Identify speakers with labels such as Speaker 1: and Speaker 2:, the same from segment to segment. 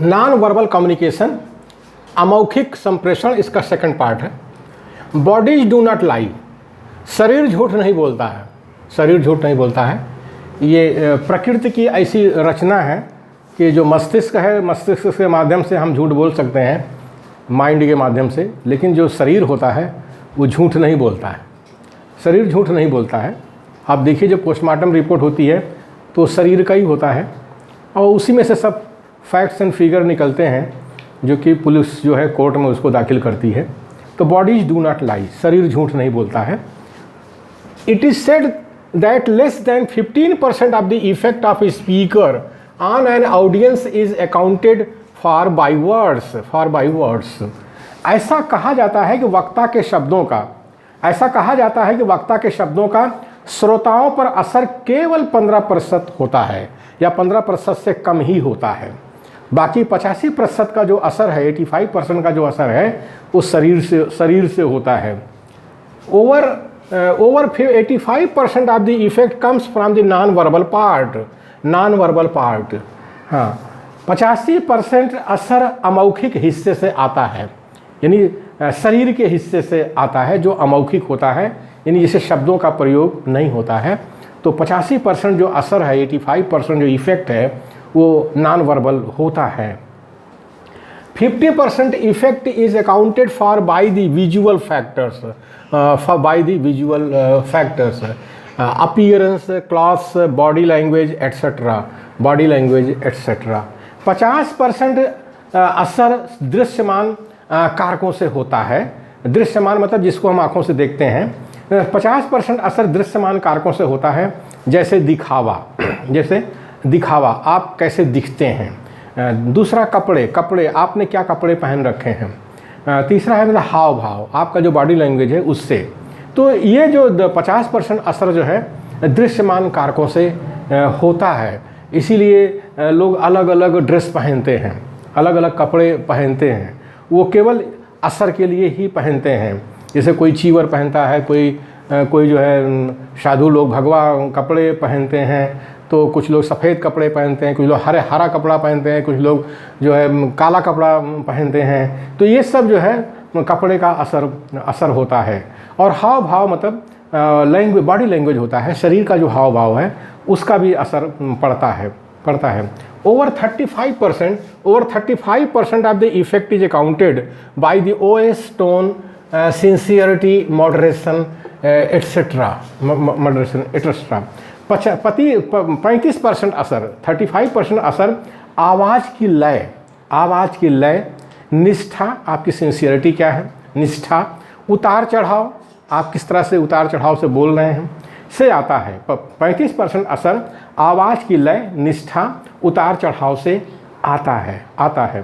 Speaker 1: Non verbal communication, अमौखिक संप्रेषण, इसका second part है। बॉडीज डू नॉट लाई, शरीर झूठ नहीं बोलता है, शरीर झूठ नहीं बोलता है। ये प्रकृति की ऐसी रचना है कि जो मस्तिष्क है, मस्तिष्क के माध्यम से हम झूठ बोल सकते हैं, माइंड के माध्यम से, लेकिन जो शरीर होता है वो झूठ नहीं बोलता है, शरीर झूठ नहीं बोलता है। आप देखिए जब पोस्टमार्टम रिपोर्ट होती है तो शरीर का ही होता है और उसी में से सब फैक्ट्स एंड फिगर निकलते हैं जो कि पुलिस जो है कोर्ट में उसको दाखिल करती है। तो बॉडीज डू नॉट लाई, शरीर झूठ नहीं बोलता है। It is said that less than 15% of the effect of a speaker on an audience is accounted for by words. ऐसा कहा जाता है कि वक्ता के शब्दों का, ऐसा कहा जाता है कि वक्ता के शब्दों का श्रोताओं पर असर केवल 15% होता है या 15% से कम ही होता है। बाकी 85% का जो असर है, 85% का जो असर है वो शरीर से होता है। Over 85% of the effect comes from the non verbal part. हाँ, 85% असर अमौखिक हिस्से से आता है, यानी शरीर के हिस्से से आता है जो अमौखिक होता है, यानी जिसे शब्दों का प्रयोग नहीं होता है। तो 85% जो असर है, 85% जो इफेक्ट है वो नॉन वर्बल होता है। 50% effect is accounted for by the visual factors, appearance, clothes, body language etcetera. 50% असर दृश्यमान कारकों से होता है। दृश्यमान मतलब जिसको हम आँखों से देखते हैं। 50% असर दृश्यमान कारकों से होता है, जैसे दिखावा, आप कैसे दिखते हैं। दूसरा कपड़े, आपने क्या कपड़े पहन रखे हैं। तीसरा है मतलब हाव भाव, आपका जो बॉडी लैंग्वेज है उससे। तो ये जो 50% असर जो है दृश्यमान कारकों से होता है। इसीलिए लोग अलग अलग ड्रेस पहनते हैं, अलग अलग कपड़े पहनते हैं, वो केवल असर के लिए ही पहनते हैं। जैसे कोई चीवर पहनता है, कोई जो है साधु लोग भगवा कपड़े पहनते हैं, तो कुछ लोग सफ़ेद कपड़े पहनते हैं, कुछ लोग हरा कपड़ा पहनते हैं, कुछ लोग जो है काला कपड़ा पहनते हैं। तो ये सब जो है कपड़े का असर होता है। और हाव भाव मतलब बॉडी लैंग्वेज होता है, शरीर का जो हाव भाव है उसका भी असर पड़ता है। Over 35% of the effect is accounted by the OS tone, sincerity, moderation etcetera. 35% असर, 35% असर आवाज़ की लय, निष्ठा, आपकी सिंसियरिटी क्या है, निष्ठा, उतार चढ़ाव, आप किस तरह से उतार चढ़ाव से बोल रहे हैं, से आता है। 35% असर आवाज़ की लय, निष्ठा, उतार चढ़ाव से आता है।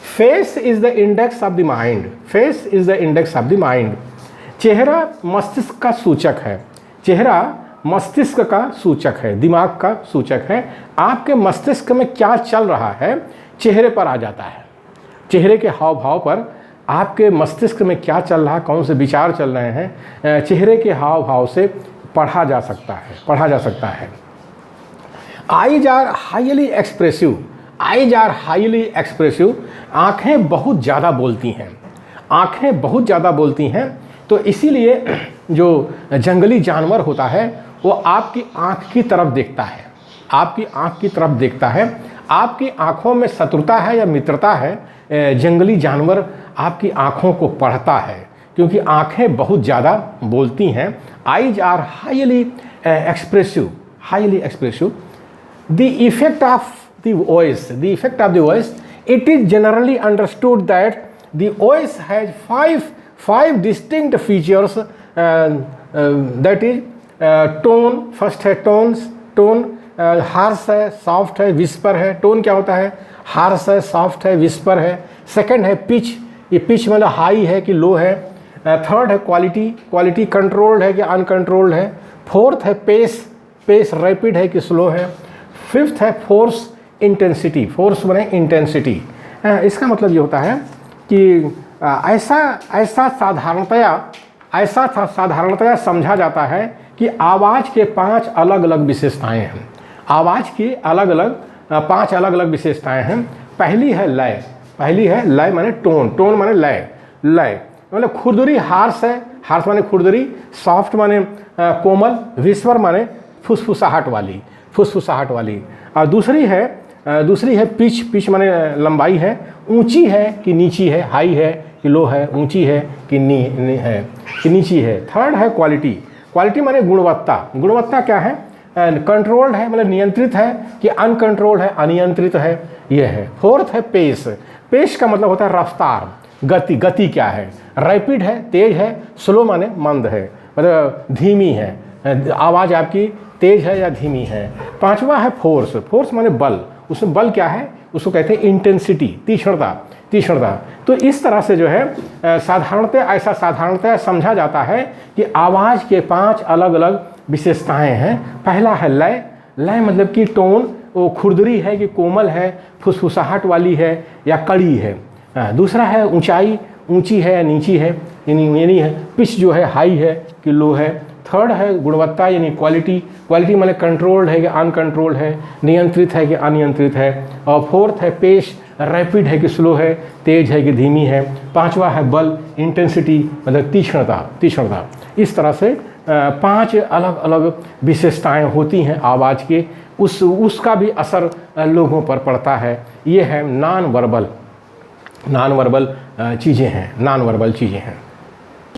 Speaker 1: Face is the index of the mind. चेहरा मस्तिष्क का सूचक है, दिमाग का सूचक है। आपके मस्तिष्क में क्या चल रहा है चेहरे पर आ जाता है। चेहरे के हाव भाव पर आपके मस्तिष्क में क्या चल रहा है, कौन से विचार चल रहे हैं, चेहरे के हाव भाव से पढ़ा जा सकता है। Eyes are highly expressive. आँखें बहुत ज़्यादा बोलती हैं। तो इसीलिए जो जंगली जानवर होता है वो आपकी आँख की तरफ देखता है। आपकी आँखों में शत्रुता है या मित्रता है, जंगली जानवर आपकी आँखों को पढ़ता है, क्योंकि आँखें बहुत ज़्यादा बोलती हैं। Eyes are highly expressive. The effect of the voice, it is generally understood that the voice has five distinct features, that is tone, first है tone, हार्श है, सॉफ्ट है, विस्पर है। टोन क्या होता है, हार्श है, सॉफ्ट है, whisper है। सेकंड है पिच, ये पिच मतलब हाई है कि लो है। थर्ड है क्वालिटी कंट्रोल्ड है कि अनकंट्रोल्ड है। फोर्थ है पेस रैपिड है कि स्लो है। फिफ्थ है फोर्स इंटेंसिटी, फोर्स बने इंटेंसिटी। इसका मतलब ये होता है कि ऐसा साधारणतया समझा जाता है कि आवाज़ के 5 अलग अलग विशेषताएं हैं। आवाज़ की अलग अलग 5 अलग अलग विशेषताएं हैं। पहली है लय। पहली है लय माने टोन, टोन माने लय। लय मतलब खुरदुरी हार्श है, हार्श माने खुरदुरी, सॉफ्ट माने कोमल, विस्वर माने फुसफुसाहट वाली, फुसफुसाहट वाली। और दूसरी है पिच, पिच माने लंबाई है, ऊंची है कि नीची है, हाई है कि लो है, ऊंची है कि नीची है। थर्ड है क्वालिटी, क्वालिटी माने गुणवत्ता, गुणवत्ता क्या है, कंट्रोल्ड है मतलब नियंत्रित है कि अनकंट्रोल्ड है, अनियंत्रित है, ये है। फोर्थ है पेस, पेस का मतलब होता है रफ्तार, गति, गति क्या है, रैपिड है, तेज है, स्लो माने मंद है, मतलब धीमी है, आवाज़ आपकी तेज है या धीमी है। पांचवा है फोर्स, फोर्स माने बल, उसमें बल क्या है, उसको कहते हैं इंटेंसिटी, तीक्ष्णता, तीक्ष्णता। तो इस तरह से जो है साधारणतः समझा जाता है कि आवाज़ के 5 अलग अलग विशेषताएं हैं। पहला है लय, लय मतलब कि टोन, वो खुरदरी है कि कोमल है, फुसफुसाहट वाली है या कड़ी है। दूसरा है ऊंचाई, ऊंची है या नीची है, यानी है पिच जो है हाई है कि लो है। थर्ड है गुणवत्ता यानी क्वालिटी, क्वालिटी माने कंट्रोल्ड है कि अनकंट्रोल्ड है, नियंत्रित है कि अनियंत्रित है। और फोर्थ है पेश, रैपिड है कि स्लो है, तेज है कि धीमी है। पांचवा है बल, इंटेंसिटी मतलब तीक्ष्णता, तीक्ष्णता। इस तरह से 5 अलग अलग विशेषताएं होती हैं आवाज़ के, उसका भी असर लोगों पर पड़ता है। ये है नॉन वर्बल चीज़ें हैं, नॉन वर्बल चीज़ें हैं।